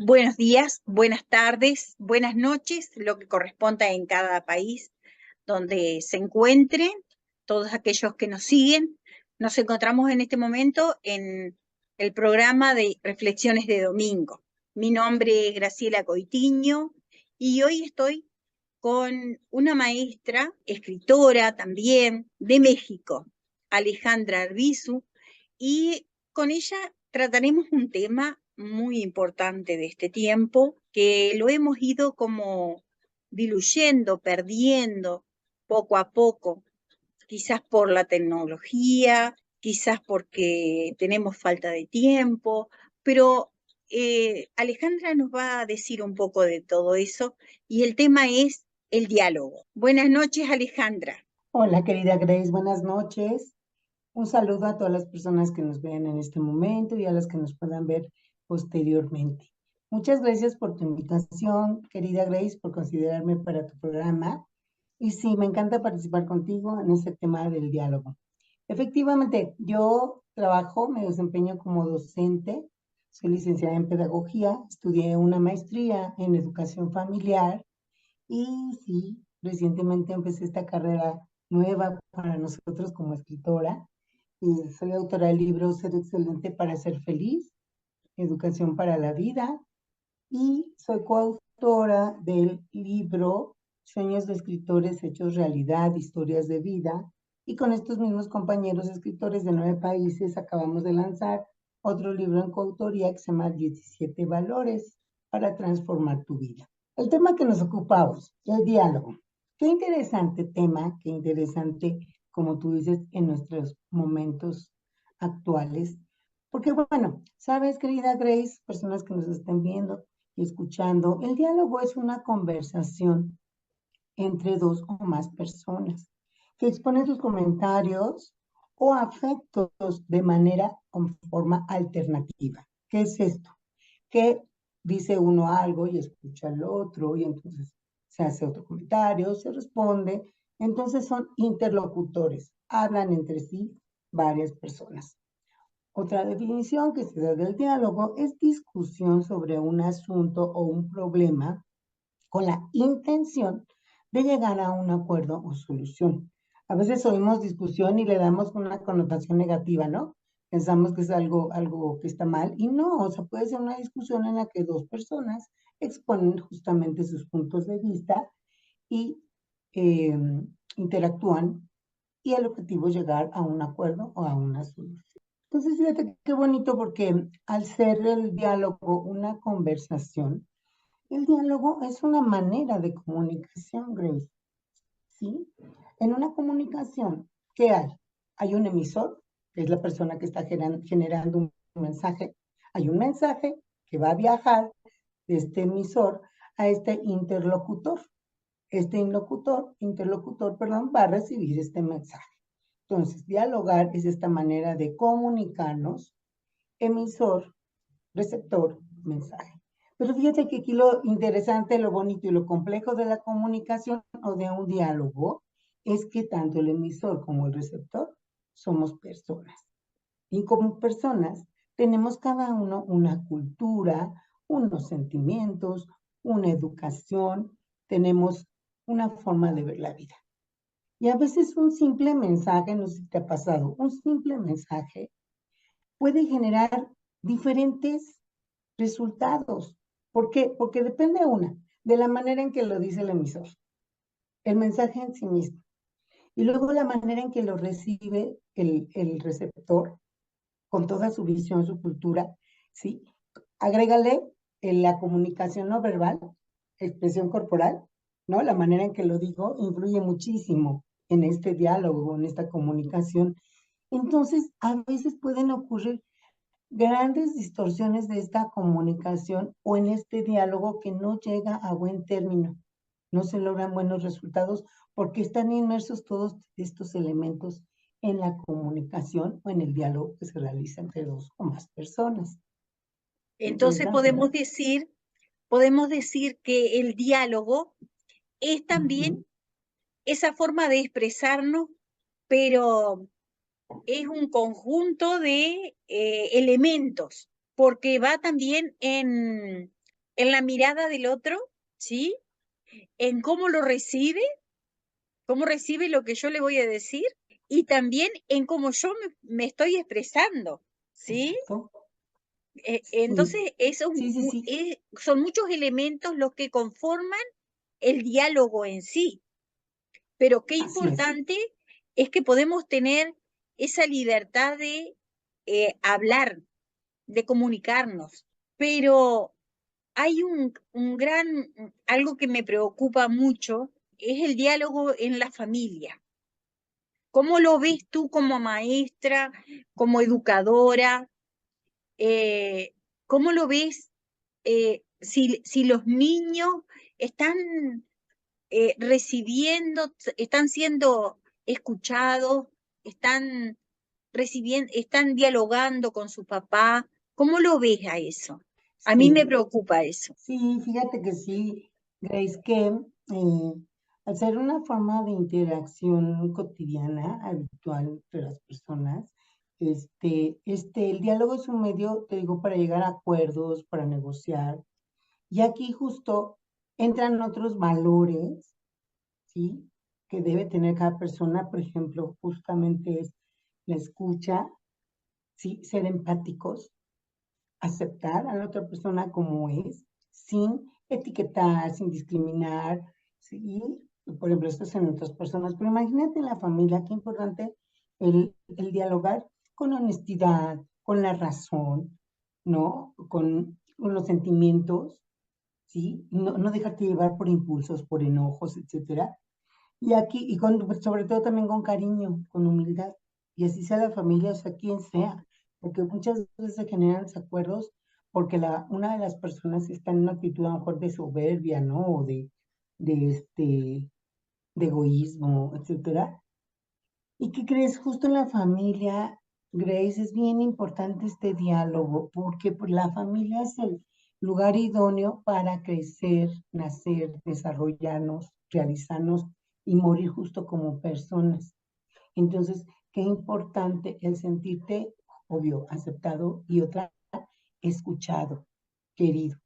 Buenos días, buenas tardes, buenas noches, lo que corresponda en cada país donde se encuentren, todos aquellos que nos siguen. Nos encontramos en este momento en el programa de Reflexiones de Domingo. Mi nombre es Graciela Coitiño y hoy estoy con una maestra, escritora también de México, Alejandra Arbizu, y con ella trataremos un tema muy importante de este tiempo, que lo hemos ido como diluyendo, perdiendo poco a poco, quizás por la tecnología, quizás porque tenemos falta de tiempo, pero Alejandra nos va a decir un poco de todo eso y el tema es el diálogo. Buenas noches, Alejandra. Hola, querida Grace, buenas noches. Un saludo a todas las personas que nos vean en este momento y a las que nos puedan ver posteriormente. Muchas gracias por tu invitación, querida Grace, por considerarme para tu programa. Y sí, me encanta participar contigo en este tema del diálogo. Efectivamente, yo trabajo, me desempeño como docente, soy licenciada en pedagogía, estudié una maestría en educación familiar y sí, recientemente empecé esta carrera nueva para nosotros como escritora. Y soy autora del libro Ser excelente para ser feliz, Educación para la vida. Y soy coautora del libro Sueños de escritores hechos realidad, historias de vida. Y con estos mismos compañeros escritores de 9 países acabamos de lanzar otro libro en coautoría que se llama 17 valores para transformar tu vida. El tema que nos ocupa hoy, el diálogo. Qué interesante tema, qué interesante, como tú dices, en nuestros momentos actuales. Porque bueno, sabes, querida Grace, personas que nos estén viendo y escuchando, el diálogo es una conversación entre dos o más personas que exponen sus comentarios o afectos de manera o forma alternativa. ¿Qué es esto? Que dice uno algo y escucha al otro y entonces se hace otro comentario, se responde. Entonces son interlocutores, hablan entre sí varias personas. Otra definición que se da del diálogo es discusión sobre un asunto o un problema con la intención de llegar a un acuerdo o solución. A veces oímos discusión y le damos una connotación negativa, ¿no? Pensamos que es algo que está mal y no, o sea, puede ser una discusión en la que dos personas exponen justamente sus puntos de vista y eh, interactúan y el objetivo es llegar a un acuerdo o a una solución. Entonces, fíjate qué bonito porque al ser el diálogo una conversación, el diálogo es una manera de comunicación, Grace, ¿sí? En una comunicación, ¿qué hay? Hay un emisor, que es la persona que está generando un mensaje. Hay un mensaje que va a viajar de este emisor a este interlocutor. Este interlocutor, perdón, va a recibir este mensaje. Entonces, dialogar es esta manera de comunicarnos, emisor, receptor, mensaje. Pero fíjate que aquí lo interesante, lo bonito y lo complejo de la comunicación o de un diálogo es que tanto el emisor como el receptor somos personas. Y como personas tenemos cada uno una cultura, unos sentimientos, una educación, tenemos una forma de ver la vida. Y a veces un simple mensaje, no sé si te ha pasado, un simple mensaje puede generar diferentes resultados. ¿Por qué? Porque depende una, de la manera en que lo dice el emisor, el mensaje en sí mismo, y luego la manera en que lo recibe el receptor, con toda su visión, su cultura, ¿sí? Agrégale la comunicación no verbal, expresión corporal, ¿no? La manera en que lo digo influye muchísimo en este diálogo, en esta comunicación. Entonces, a veces pueden ocurrir grandes distorsiones de esta comunicación o en este diálogo que no llega a buen término. No se logran buenos resultados porque están inmersos todos estos elementos en la comunicación o en el diálogo que se realiza entre dos o más personas. Entonces Interesante, ¿no? podemos decir que el diálogo es también Ujú. esa forma de expresarnos, pero es un conjunto de elementos, porque va también en la mirada del otro, ¿sí? En cómo recibe lo que yo le voy a decir, y también en cómo yo me estoy expresando, ¿sí? Exacto. Sí, Entonces, sí, sí, sí. son muchos elementos los que conforman el diálogo en sí, pero qué Así es. importante es que podemos tener esa libertad de hablar, de comunicarnos, pero hay algo que me preocupa mucho, es el diálogo en la familia. ¿Cómo lo ves tú como maestra, como educadora? Eh, ¿Cómo lo ves si los niños están recibiendo, están siendo escuchados, están recibiendo, están dialogando con su papá? ¿Cómo lo ves a eso? A mí me Sí, preocupa eso. sí, fíjate que sí, Grace, que al ser una forma de interacción cotidiana, habitual entre las personas, el diálogo es un medio, te digo, para llegar a acuerdos, para negociar. Y aquí justo entran otros valores, ¿sí? Que debe tener cada persona, por ejemplo, justamente es la escucha, ¿sí? Ser empáticos, aceptar a la otra persona como es, sin etiquetar, sin discriminar, ¿sí? Por ejemplo, esto es en otras personas, pero imagínate en la familia, qué importante el dialogar con honestidad, con la razón, ¿no? Con los sentimientos, ¿sí? No dejarte llevar por impulsos, por enojos, etcétera. Y aquí, sobre todo también con cariño, con humildad. Y así sea la familia, o sea, quien sea. Porque muchas veces se generan desacuerdos porque una de las personas está en una actitud a lo mejor de soberbia, ¿no? O de, este, de egoísmo, etcétera. ¿Y qué crees? Justo en la familia, Grace, es bien importante este diálogo, porque pues, la familia es el lugar idóneo para crecer, nacer, desarrollarnos, realizarnos y morir justo como personas. Entonces, qué importante el sentirte, obvio, aceptado y otra, escuchado, querido,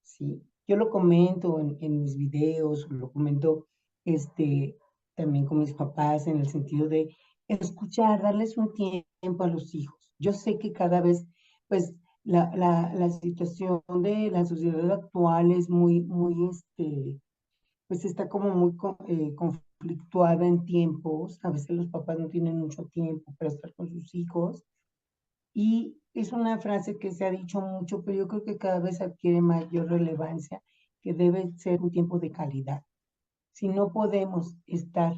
¿sí? Yo lo comento en mis videos, lo comento también con mis papás en el sentido de escuchar, darles un tiempo a los hijos. Yo sé que cada vez, pues, la situación de la sociedad actual es pues está como muy conflictuada en tiempos. A veces los papás no tienen mucho tiempo para estar con sus hijos. Y es una frase que se ha dicho mucho, pero yo creo que cada vez adquiere mayor relevancia, que debe ser un tiempo de calidad. Si no podemos estar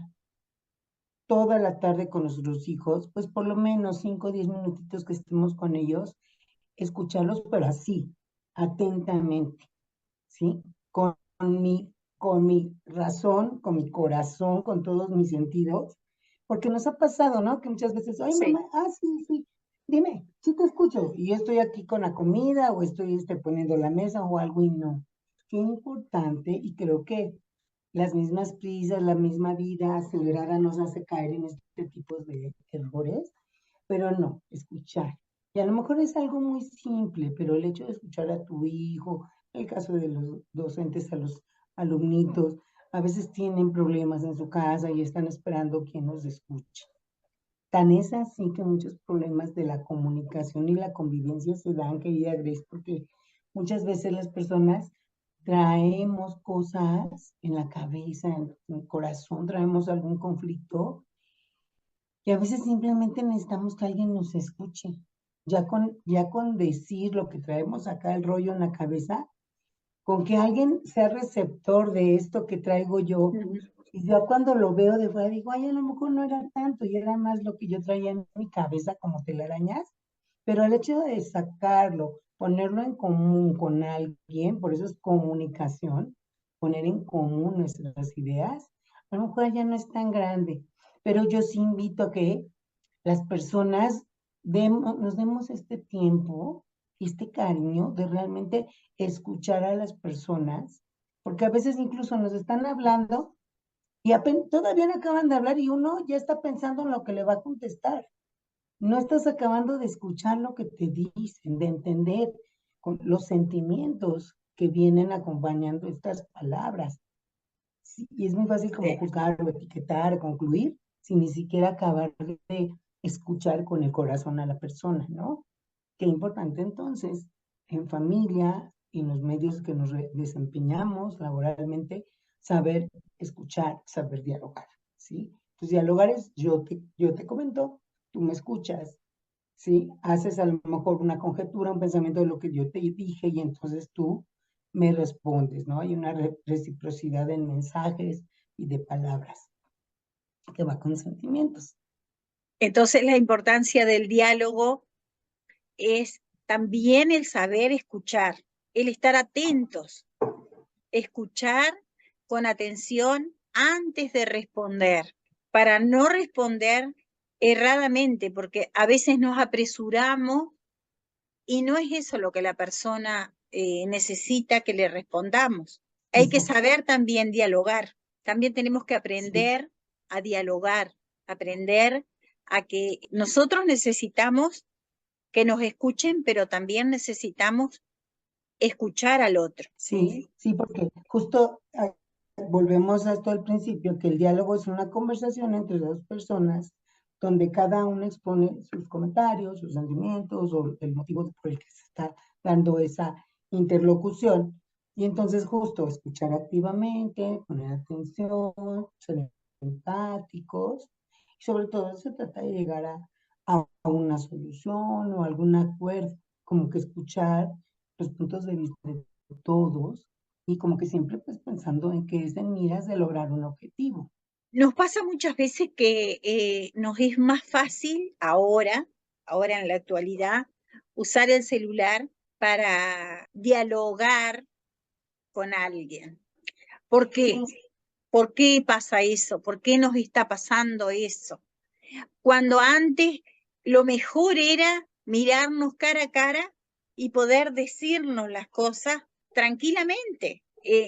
toda la tarde con nuestros hijos, pues por lo menos 5 o 10 minutitos que estemos con ellos, escucharlos, pero así, atentamente, ¿sí? Con mi razón, con mi corazón, con todos mis sentidos, porque nos ha pasado, ¿no? Que muchas veces, ay, Sí, mamá, sí, sí, dime, sí te escucho, y yo estoy aquí con la comida, o estoy poniendo la mesa o algo, y no. Qué importante, y creo que las mismas prisas, la misma vida acelerada nos hace caer en este tipo de errores, pero no, escuchar. Y a lo mejor es algo muy simple, pero el hecho de escuchar a tu hijo, el caso de los docentes a los alumnitos, a veces tienen problemas en su casa y están esperando quien los escuche. Tan es así que muchos problemas de la comunicación y la convivencia se dan, querida Grace, porque muchas veces las personas traemos cosas en la cabeza, en el corazón, traemos algún conflicto y a veces simplemente necesitamos que alguien nos escuche. Ya con decir lo que traemos acá, el rollo en la cabeza, con que alguien sea receptor de esto que traigo yo. ujú, Y yo cuando lo veo de fuera digo, ay, a lo mejor no era tanto, y era más lo que yo traía en mi cabeza como telarañas. Pero el hecho de sacarlo, ponerlo en común con alguien, por eso es comunicación, poner en común nuestras ideas, a lo mejor ya no es tan grande. Pero yo sí invito a que las personas nos demos este tiempo, este cariño de realmente escuchar a las personas, porque a veces incluso nos están hablando y todavía no acaban de hablar y uno ya está pensando en lo que le va a contestar. No estás acabando de escuchar lo que te dicen, de entender con los sentimientos. que vienen acompañando estas palabras. Sí, y es muy fácil como juzgar o etiquetar, concluir, sin ni siquiera acabar de escuchar con el corazón a la persona, ¿no? Qué importante entonces, en familia, en los medios que nos desempeñamos laboralmente, saber escuchar, saber dialogar, ¿sí? Entonces, dialogar es yo te comento, tú me escuchas, ¿sí? Haces a lo mejor una conjetura, un pensamiento de lo que yo te dije y entonces tú me respondes, ¿no? Hay una reciprocidad en mensajes y de palabras que va con sentimientos. Entonces, la importancia del diálogo es también el saber escuchar, el estar atentos, escuchar con atención antes de responder, para no responder erradamente, porque a veces nos apresuramos y no es eso lo que la persona necesita que le respondamos. Hay que Exacto. saber también dialogar, también tenemos que Sí, aprender a dialogar, aprender a que nosotros necesitamos que nos escuchen, pero también necesitamos escuchar al otro. sí, sí, porque justo volvemos a esto al principio, que el diálogo es una conversación entre dos personas donde cada uno expone sus comentarios, sus sentimientos o el motivo por el que se está dando esa interlocución. Y entonces justo escuchar activamente, poner atención, ser empáticos. Y sobre todo se trata de llegar a una solución o algún acuerdo, como que escuchar los puntos de vista de todos y como que siempre pues pensando en que es en miras de lograr un objetivo. Nos pasa muchas veces que nos es más fácil ahora en la actualidad, usar el celular para dialogar con alguien. ¿Por qué? Sí, ¿Por qué pasa eso? ¿Por qué nos está pasando eso? Cuando antes lo mejor era mirarnos cara a cara y poder decirnos las cosas tranquilamente.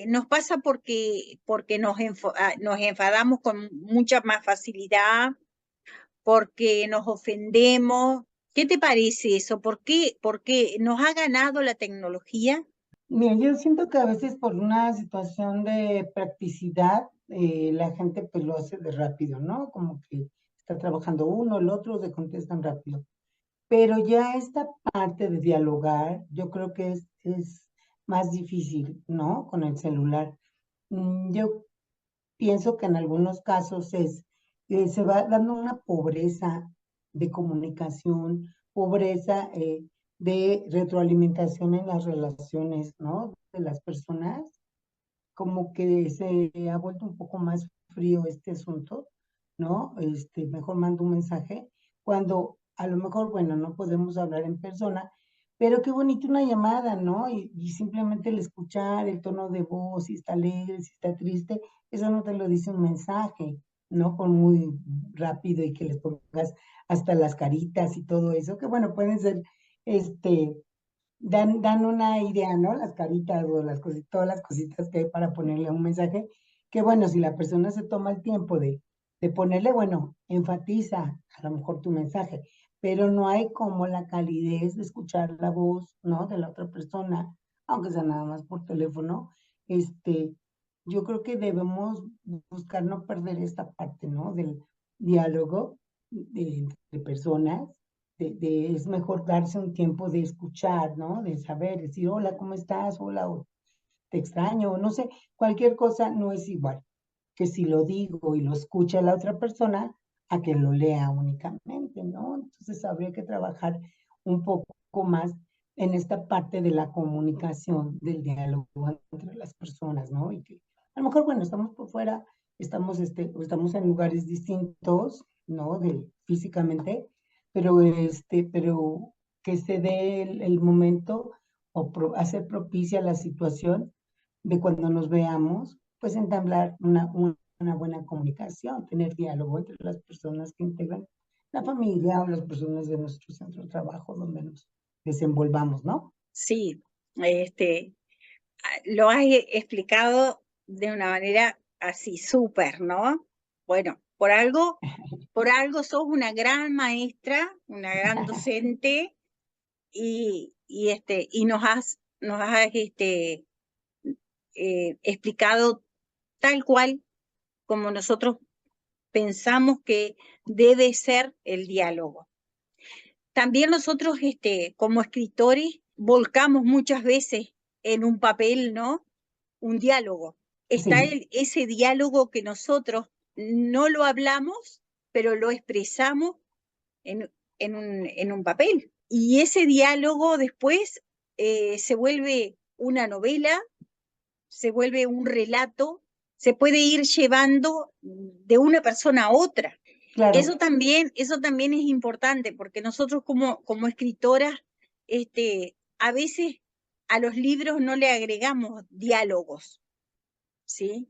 Nos pasa porque nos enfadamos con mucha más facilidad, porque nos ofendemos. ¿Qué te parece eso? ¿Por qué nos ha ganado la tecnología? mira, yo siento que a veces por una situación de practicidad, la gente pues lo hace de rápido, ¿no? Como que está trabajando uno, el otro, se contestan rápido. Pero ya esta parte de dialogar, yo creo que es más difícil, ¿no? Con el celular. Yo pienso que en algunos casos se va dando una pobreza de comunicación, pobreza de retroalimentación en las relaciones, ¿no? De las personas, como que se ha vuelto un poco más frío este asunto, ¿no? Mejor mando un mensaje, cuando a lo mejor, bueno, no podemos hablar en persona, pero qué bonito una llamada, ¿no? Y simplemente el escuchar el tono de voz, si está alegre, si está triste, eso no te lo dice un mensaje, ¿no? Por muy rápido y que les pongas hasta las caritas y todo eso, que bueno, pueden ser, este, dan una idea, ¿no? Las caritas o las cositas, todas las cositas que hay para ponerle un mensaje, que bueno, si la persona se toma el tiempo de ponerle, bueno, enfatiza a lo mejor tu mensaje, pero no hay como la calidez de escuchar la voz, ¿no? De la otra persona, aunque sea nada más por teléfono. Este, yo creo que debemos buscar no perder esta parte, ¿no? Del diálogo de personas es mejor darse un tiempo de escuchar, ¿no? De saber, decir, hola, ¿cómo estás? Hola, o te extraño, no sé, cualquier cosa no es igual que si lo digo y lo escucha la otra persona a que lo lea únicamente, ¿no? Entonces habría que trabajar un poco más en esta parte de la comunicación, del diálogo entre las personas, ¿no? Y que a lo mejor, bueno, estamos por fuera, estamos en lugares distintos, ¿no? Físicamente, pero que se dé el momento o hacer propicia la situación de cuando nos veamos, pues entablar una buena comunicación, tener diálogo entre las personas que integran la familia o las personas de nuestro centro de trabajo donde nos desenvolvamos, ¿no? Sí, lo has explicado de una manera así súper, ¿no? Bueno, por algo sos una gran maestra, una gran docente y nos has explicado tal cual como nosotros pensamos que debe ser el diálogo. También nosotros, como escritores, volcamos muchas veces en un papel, ¿no? Un diálogo. Está Sí, ese diálogo que nosotros no lo hablamos, pero lo expresamos en un papel. Y ese diálogo después se vuelve una novela, se vuelve un relato, se puede ir llevando de una persona a otra. claro, Eso también es importante, porque nosotros como escritoras, a veces a los libros no le agregamos diálogos, ¿sí?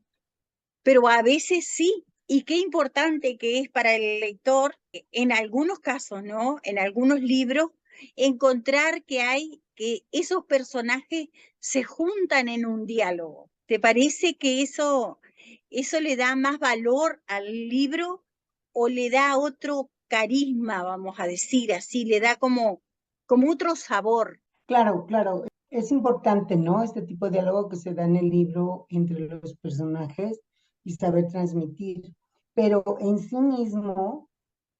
Pero a veces sí. Y qué importante que es para el lector, en algunos casos, ¿no? En algunos libros, encontrar que esos personajes se juntan en un diálogo. ¿Te parece que eso le da más valor al libro o le da otro carisma, vamos a decir así, le da como otro sabor? claro, claro. Es importante, ¿no? Este tipo de diálogo que se da en el libro entre los personajes y saber transmitir. Pero en sí mismo,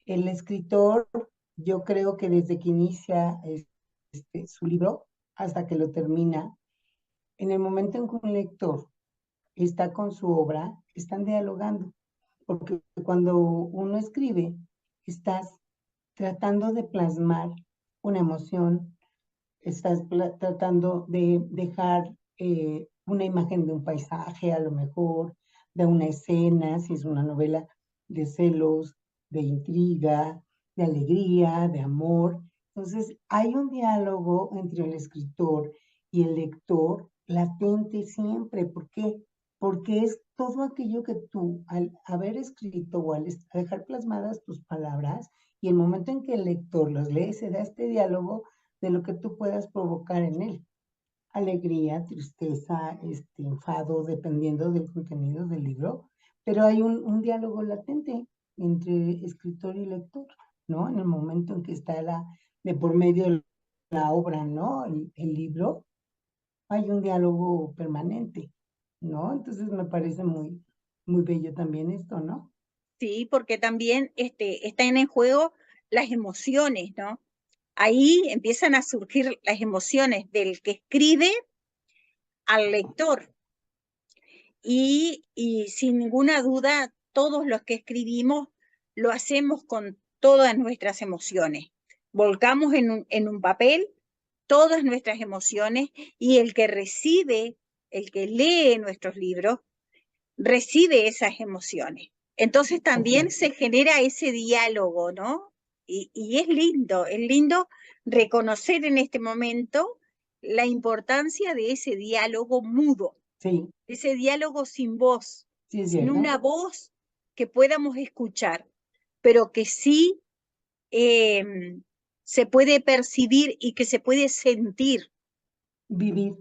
el escritor, yo creo que desde que inicia su libro hasta que lo termina, en el momento en que un lector está con su obra, están dialogando. Porque cuando uno escribe, estás tratando de plasmar una emoción, estás tratando de dejar una imagen de un paisaje, a lo mejor, de una escena, si es una novela de celos, de intriga, de alegría, de amor. Entonces, hay un diálogo entre el escritor y el lector latente siempre. ¿Por qué? Porque es todo aquello que tú, al haber escrito o al dejar plasmadas tus palabras, y el momento en que el lector los lee, se da este diálogo de lo que tú puedas provocar en él. Alegría, tristeza, enfado, dependiendo del contenido del libro, pero hay un diálogo latente entre escritor y lector, ¿no? En el momento en que está de por medio de la obra, ¿no? El libro, hay un diálogo permanente, ¿no? Entonces me parece muy, muy bello también esto, ¿no? Sí, porque también están en juego las emociones, ¿no? Ahí empiezan a surgir las emociones del que escribe al lector. Y sin ninguna duda, todos los que escribimos lo hacemos con todas nuestras emociones. Volcamos en un papel todas nuestras emociones y el que recibe, el que lee nuestros libros, recibe esas emociones. Entonces Así también es. se genera ese diálogo, ¿no? Y es lindo reconocer en este momento la importancia de ese diálogo mudo, Sí, ese diálogo sin voz, sí es sin una cierto. voz que podamos escuchar, pero que sí eh, se puede percibir y que se puede sentir. Vivir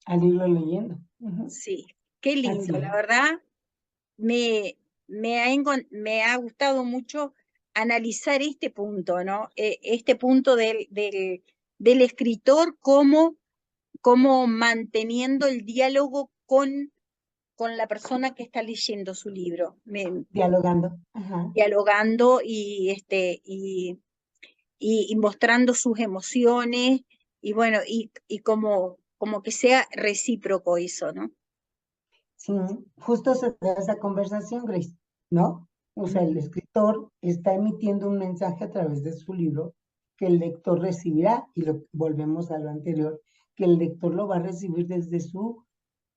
al irlo leyendo. Ujú. Sí, qué lindo, Así la es. verdad. Me, me ha gustado mucho analizar este punto, ¿no? Este punto del escritor como manteniendo el diálogo con la persona que está leyendo su libro, Dialogando. Ajá. dialogando y mostrando sus emociones y bueno, y como que sea recíproco eso, ¿no? Sí, justo se da esa conversación, Grace, ¿no? O sea, el escritor está emitiendo un mensaje a través de su libro que el lector recibirá, y volvemos a lo anterior, que el lector lo va a recibir desde su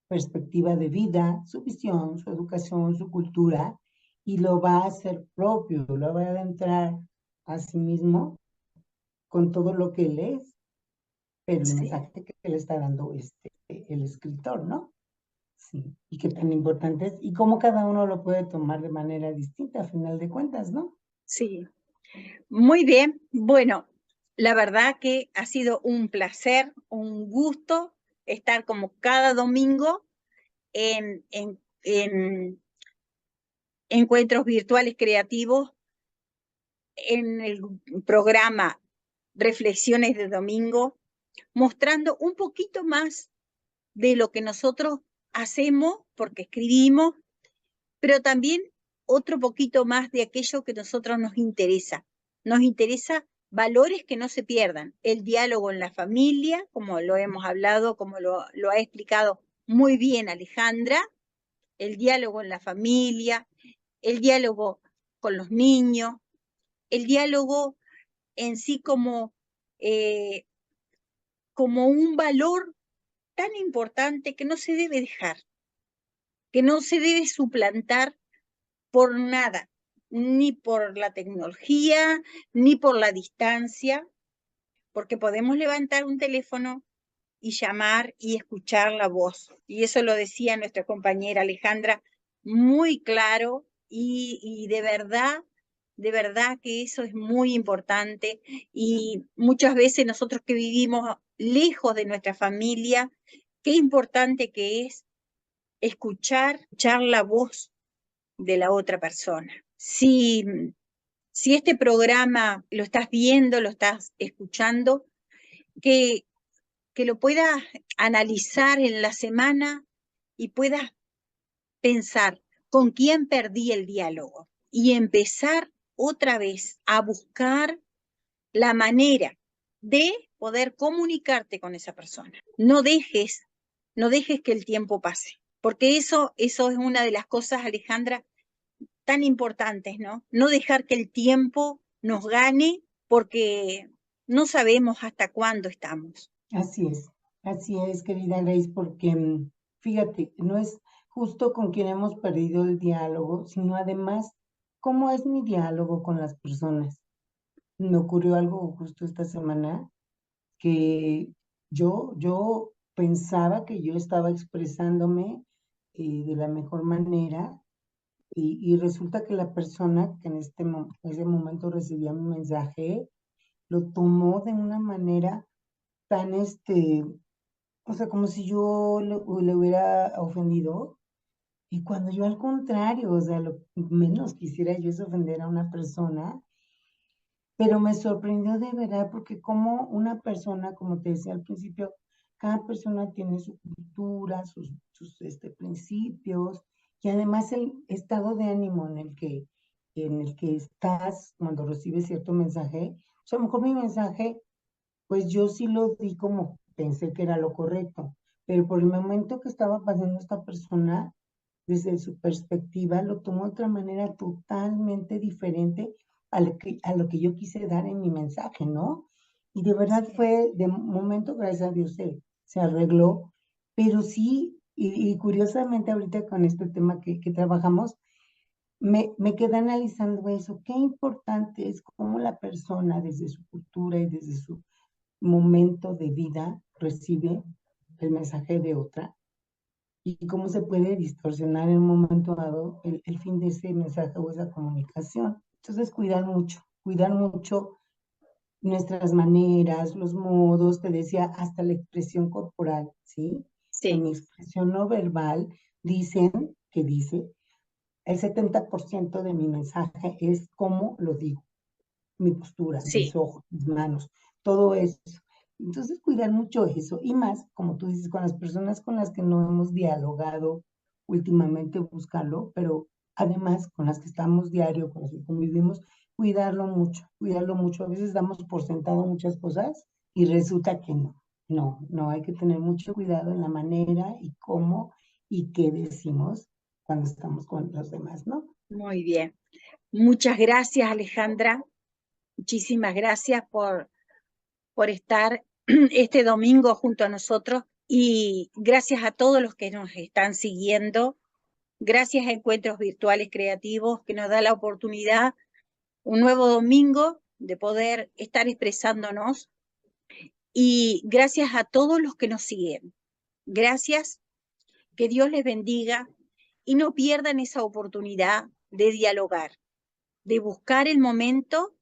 perspectiva de vida, su visión, su educación, su cultura, y lo va a hacer propio, lo va a adentrar a sí mismo con todo lo que él es, pero el Sí. mensaje que le está dando el escritor, ¿no? Sí, y qué tan importante es, y cómo cada uno lo puede tomar de manera distinta, a final de cuentas, ¿no? Sí, muy bien. Bueno, la verdad que ha sido un placer, un gusto estar como cada domingo en encuentros virtuales creativos en el programa Reflexiones de Domingo, mostrando un poquito más de lo que nosotros hacemos, porque escribimos, pero también otro poquito más de aquello que a nosotros nos interesa. Nos interesa valores que no se pierdan. El diálogo en la familia, como lo hemos hablado, como lo ha explicado muy bien Alejandra, el diálogo en la familia, el diálogo con los niños, el diálogo en sí eh, como un valor tan importante que no se debe dejar, que no se debe suplantar por nada, ni por la tecnología, ni por la distancia, porque podemos levantar un teléfono y llamar y escuchar la voz. Y eso lo decía nuestra compañera Alejandra muy claro y de verdad que eso es muy importante. Y muchas veces nosotros que vivimos lejos de nuestra familia, qué importante que es escuchar la voz de la otra persona. Si este programa lo estás viendo, lo estás escuchando, que, que lo puedas analizar en la semana y puedas pensar con quién perdí el diálogo y empezar otra vez a buscar la manera de poder comunicarte con esa persona. No dejes que el tiempo pase, porque eso es una de las cosas, Alejandra, tan importantes, ¿no? No dejar que el tiempo nos gane porque no sabemos hasta cuándo estamos. así es, querida Grace, porque fíjate, no es justo con quien hemos perdido el diálogo, sino además, ¿cómo es mi diálogo con las personas? Me ocurrió algo justo esta semana que yo pensaba que yo estaba expresándome de la mejor manera y resulta que la persona que en ese momento recibía mi mensaje lo tomó de una manera tan, o sea, como si yo le hubiera ofendido. Y cuando yo al contrario, o sea, lo menos quisiera yo es ofender a una persona, pero me sorprendió de verdad porque como una persona, como te decía al principio, cada persona tiene su cultura, sus principios y además el estado de ánimo en el que estás cuando recibes cierto mensaje. O sea, a lo mejor mi mensaje, pues yo sí lo di como pensé que era lo correcto, pero por el momento que estaba pasando esta persona, desde su perspectiva, lo tomó de otra manera totalmente diferente a lo que yo quise dar en mi mensaje, ¿no? Y de verdad Sí. fue, de momento, gracias a Dios, se arregló, pero sí, y curiosamente ahorita con este tema que trabajamos, me quedé analizando eso, qué importante es cómo la persona desde su cultura y desde su momento de vida recibe el mensaje de otra y cómo se puede distorsionar en un momento dado el fin de ese mensaje o esa comunicación. Entonces, cuidar mucho nuestras maneras, los modos, te decía, hasta la expresión corporal, ¿sí? O sea, Sí, mi expresión no verbal, dice, el 70% de mi mensaje es cómo lo digo, mi postura, mis sí, ojos, mis manos, todo eso. Entonces, cuidar mucho eso y más, como tú dices, con las personas con las que no hemos dialogado últimamente, buscarlo, pero además con las que estamos diario, con las que convivimos, cuidarlo mucho, cuidarlo mucho. A veces damos por sentado muchas cosas y resulta que no, hay que tener mucho cuidado en la manera y cómo y qué decimos cuando estamos con los demás, ¿no? muy bien. Muchas gracias, Alejandra. Muchísimas gracias por estar este domingo junto a nosotros y gracias a todos los que nos están siguiendo. Gracias a Encuentros Virtuales Creativos que nos da la oportunidad un nuevo domingo de poder estar expresándonos y gracias a todos los que nos siguen. Gracias, que Dios les bendiga y no pierdan esa oportunidad de dialogar, de buscar el momento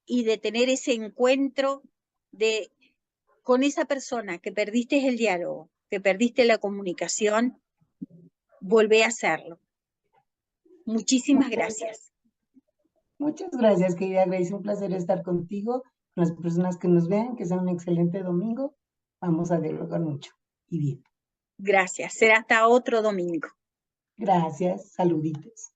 y de tener ese encuentro de con esa persona que perdiste el diálogo, que perdiste la comunicación, volvé a hacerlo. Muchísimas Muchas, gracias. muchas gracias, querida Grace. Un placer estar contigo, con las personas que nos vean, que sea un excelente domingo. Vamos a dialogar mucho y bien. Gracias. Será hasta otro domingo. Gracias, saluditos.